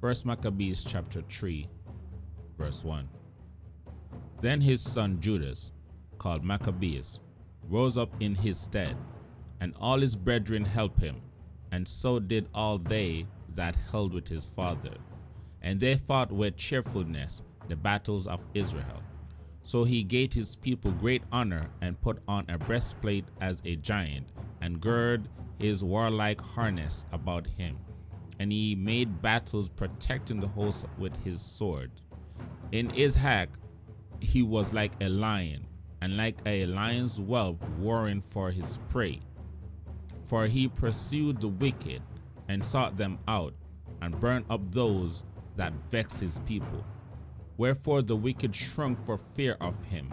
1 Maccabees chapter 3, verse 1. Then his son Judas, called Maccabees, rose up in his stead, and all his brethren helped him, and so did all they that held with his father. And they fought with cheerfulness the battles of Israel. So he gave his people great honor, and put on a breastplate as a giant, and girded his warlike harness about him. And he made battles, protecting the host with his sword. In his hack he was like a lion, and like a lion's whelp warring for his prey. For he pursued the wicked, and sought them out, and burned up those that vexed his people. Wherefore the wicked shrunk for fear of him,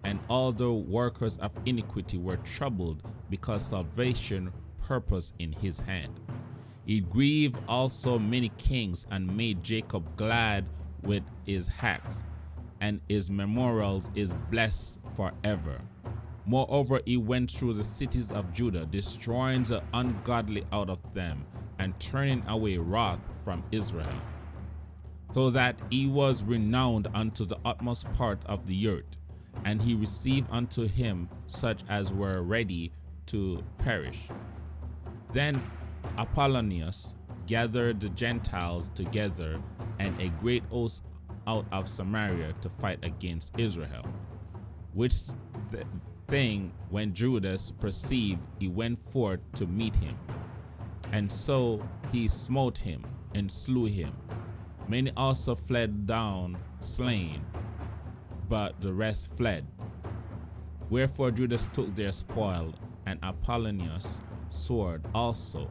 and all the workers of iniquity were troubled, because salvation purposed in his hand. He grieved also many kings, and made Jacob glad with his hacks, and his memorials is blessed forever. Moreover, he went through the cities of Judah, destroying the ungodly out of them, and turning away wrath from Israel, so that he was renowned unto the utmost part of the earth. And he received unto him such as were ready to perish. Then Apollonius gathered the Gentiles together, and a great host out of Samaria, to fight against Israel. Which thing when Judas perceived, he went forth to meet him. And so he smote him, and slew him. Many also fled down slain, but the rest fled. Wherefore Judas took their spoil, and Apollonius' sword also,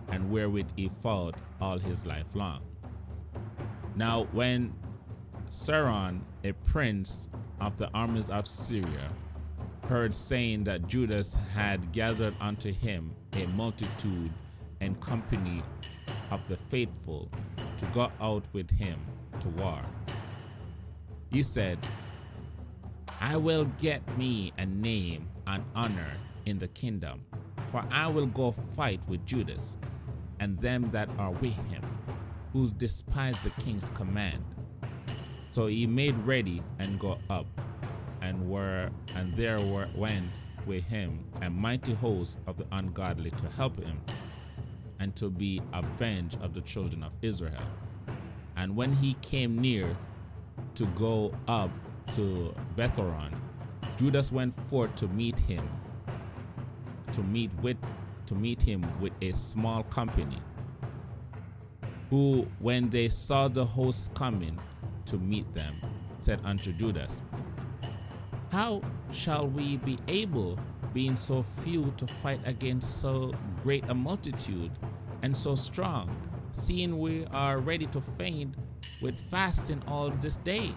and wherewith he fought all his life long. Now when Seron, a prince of the armies of Syria, heard saying that Judas had gathered unto him a multitude and company of the faithful to go out with him to war, he said, I will get me a name and honor in the kingdom, for I will go fight with Judas and them that are with him, who despise the king's command. So he made ready and go up, and went with him a mighty host of the ungodly to help him, and to be avenged of the children of Israel. And when he came near to go up to Bethoron, Judas went forth to meet him with a small company, who, when they saw the hosts coming to meet them, said unto Judas, How shall we be able, being so few, to fight against so great a multitude, and so strong, seeing we are ready to faint with fasting all this day?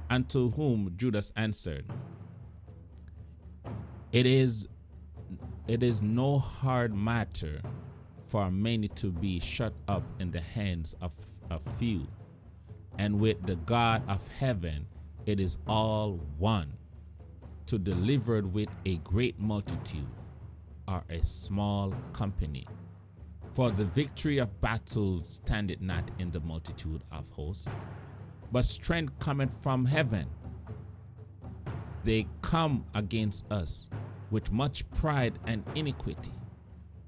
Unto whom Judas answered, It is no hard matter for many to be shut up in the hands of a few, and with the God of heaven it is all one, to deliver with a great multitude or a small company. For the victory of battles standeth not in the multitude of hosts, but strength cometh from heaven. They come against us with much pride and iniquity,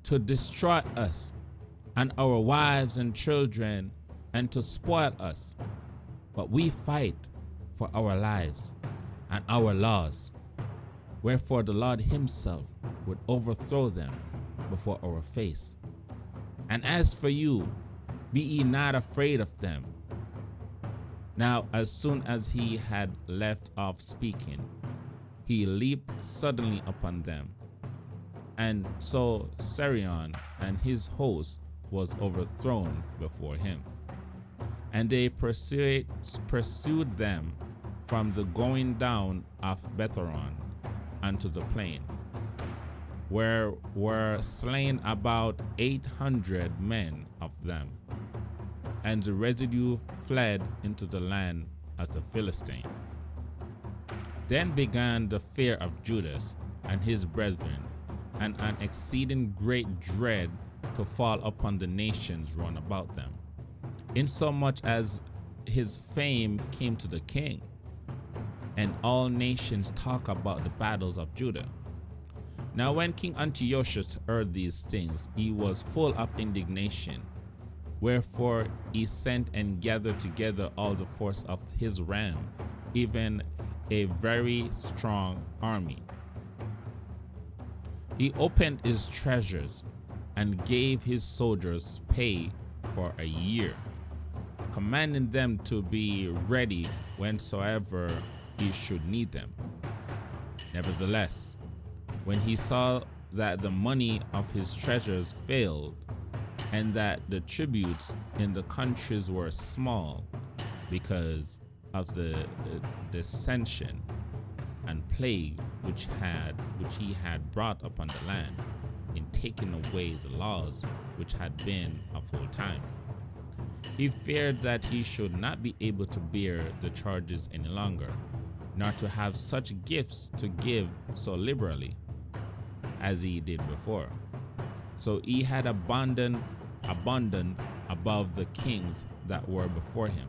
to destroy us and our wives and children, and to spoil us. But we fight for our lives and our laws. Wherefore the Lord himself would overthrow them before our face. And as for you, be ye not afraid of them. Now as soon as he had left off speaking, he leaped suddenly upon them. And so Sarion and his host was overthrown before him. And they pursued them from the going down of Bethoron unto the plain, where were slain about 800 men of them, and the residue fled into the land of the Philistine. Then began the fear of Judas and his brethren, and an exceeding great dread to fall upon the nations round about them. insomuch as his fame came to the king, and all nations talk about the battles of Judah. Now when King Antiochus heard these things, he was full of indignation. Wherefore he sent and gathered together all the force of his realm, even a very strong army. He opened his treasures and gave his soldiers pay for a year, commanding them to be ready whensoever he should need them. Nevertheless, when he saw that the money of his treasures failed, and that the tributes in the countries were small because of the dissension and plague which he had brought upon the land, in taking away the laws which had been of old time, he feared that he should not be able to bear the charges any longer, nor to have such gifts to give so liberally as he did before. So he had abundant above the kings that were before him.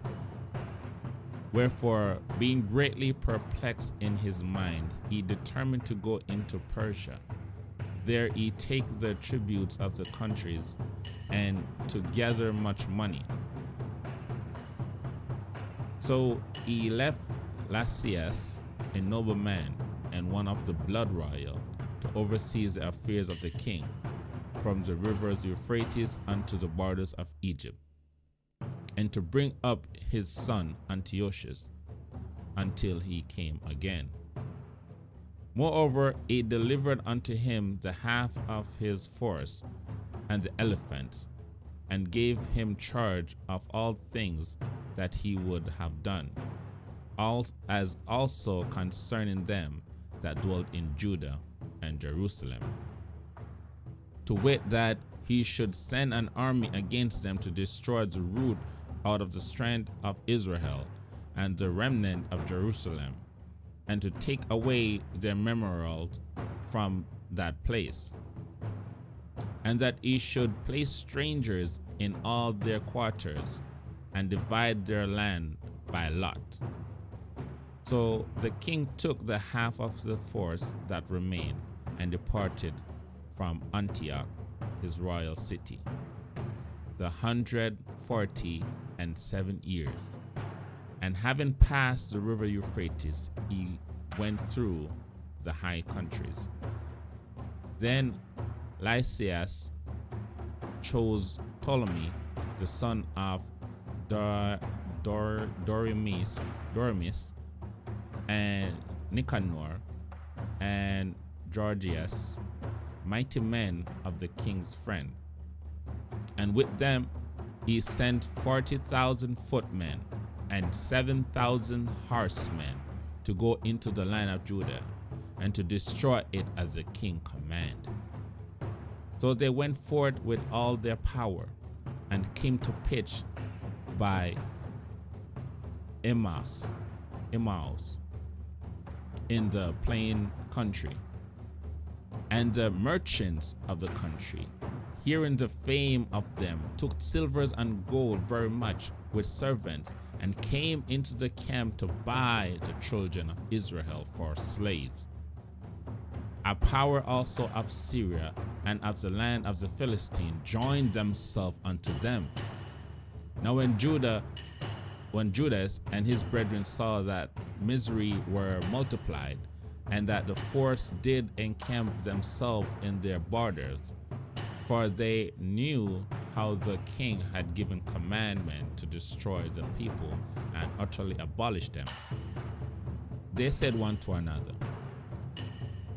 Wherefore, being greatly perplexed in his mind, he determined to go into Persia. There he take the tributes of the countries, and to gather much money. So he left Lysias, a nobleman and one of the blood royal, to oversee the affairs of the king, from the rivers Euphrates unto the borders of Egypt, and to bring up his son Antiochus until he came again. Moreover, he delivered unto him the half of his force and the elephants, and gave him charge of all things that he would have done, as also concerning them that dwelt in Judah and Jerusalem, to wit, that he should send an army against them to destroy the root out of the strength of Israel and the remnant of Jerusalem, and to take away their memorials from that place, and that he should place strangers in all their quarters, and divide their land by lot. So the king took the half of the force that remained, and departed from Antioch, his royal city, the 147 years. And having passed the river Euphrates, he went through the high countries. Then Lysias chose Ptolemy, the son of Doremus, and Nicanor, and Gorgias, mighty men of the king's friend. And with them he sent 40,000 footmen and 7,000 horsemen to go into the land of Judah, and to destroy it as the king commanded. So they went forth with all their power, and came to pitch by Emmaus in the plain country. And the merchants of the country, hearing the fame of them, took silvers and gold very much with servants, and came into the camp to buy the children of Israel for slaves. A power also of Syria and of the land of the Philistines joined themselves unto them. Now when Judas and his brethren saw that misery were multiplied, and that the force did encamp themselves in their borders, for they knew how the king had given commandment to destroy the people and utterly abolish them, they said one to another,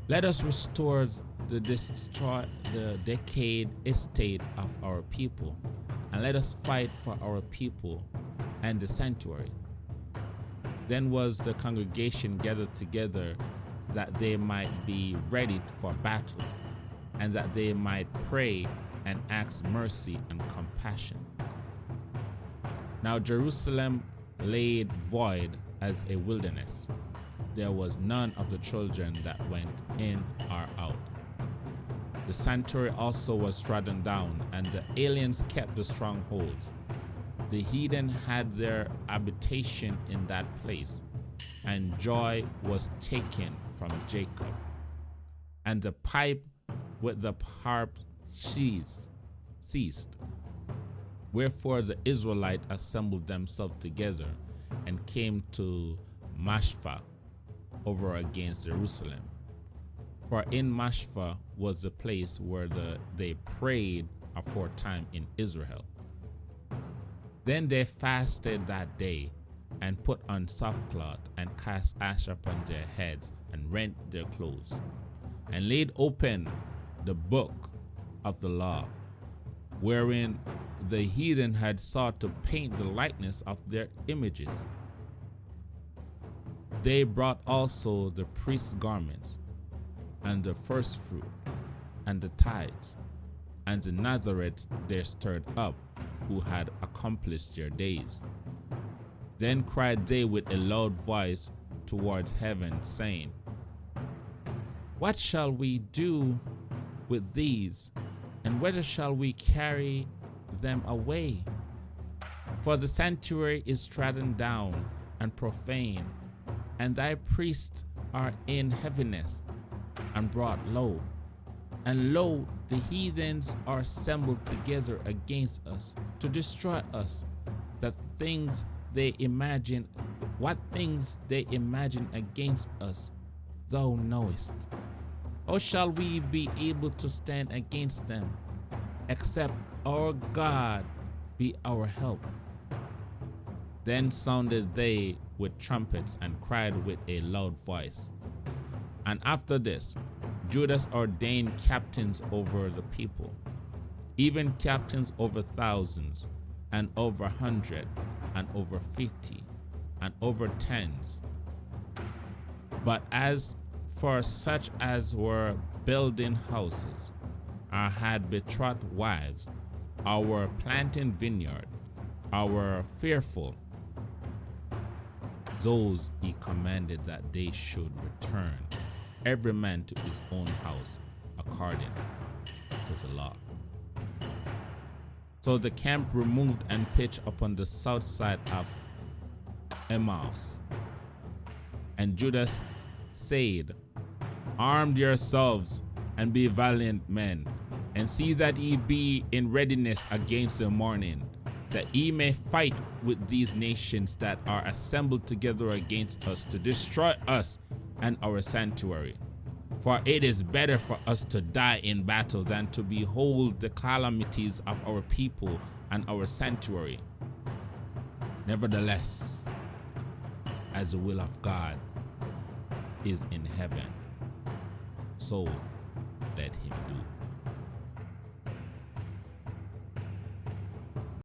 let us restore the decayed estate of our people, and let us fight for our people and the sanctuary. Then was the congregation gathered together, that they might be ready for battle, and that they might pray and ask mercy and compassion. Now Jerusalem laid void as a wilderness. There was none of the children that went in or out. The sanctuary also was trodden down, and the aliens kept the strongholds. the heathen had their habitation in that place, and joy was taken from Jacob, and the pipe with the harp ceased. Wherefore the Israelites assembled themselves together and came to Mashpha over against Jerusalem. For in Mashpha was the place where they prayed aforetime in Israel. Then they fasted that day, and put on sackcloth, and cast ash upon their heads, and rent their clothes, and laid open the book of the law, wherein the heathen had sought to paint the likeness of their images. They brought also the priest's garments, and the first fruit, and the tithes, and the Nazareth they stirred up, who had accomplished their days. Then cried they with a loud voice towards heaven, saying, What shall we do with these, and whither shall we carry them away? For the sanctuary is trodden down and profane, and thy priests are in heaviness and brought low. And lo, the heathens are assembled together against us to destroy us, what things they imagine against us, thou knowest. How shall we be able to stand against them, except our God be our help? Then sounded they with trumpets and cried with a loud voice. And after this, Judas ordained captains over the people, even captains over thousands, and over 100, and over 50, and over tens. But as for such as were building houses, or had betrothed wives, or were planting vineyard, or were fearful, those he commanded that they should return, every man to his own house, according to the law. So the camp removed and pitched upon the south side of Emmaus. And Judas said, Arm yourselves and be valiant men, and see that ye be in readiness against the morning, that ye may fight with these nations that are assembled together against us to destroy us and our sanctuary. For it is better for us to die in battle than to behold the calamities of our people and our sanctuary. Nevertheless, as the will of God is in heaven, so let him do.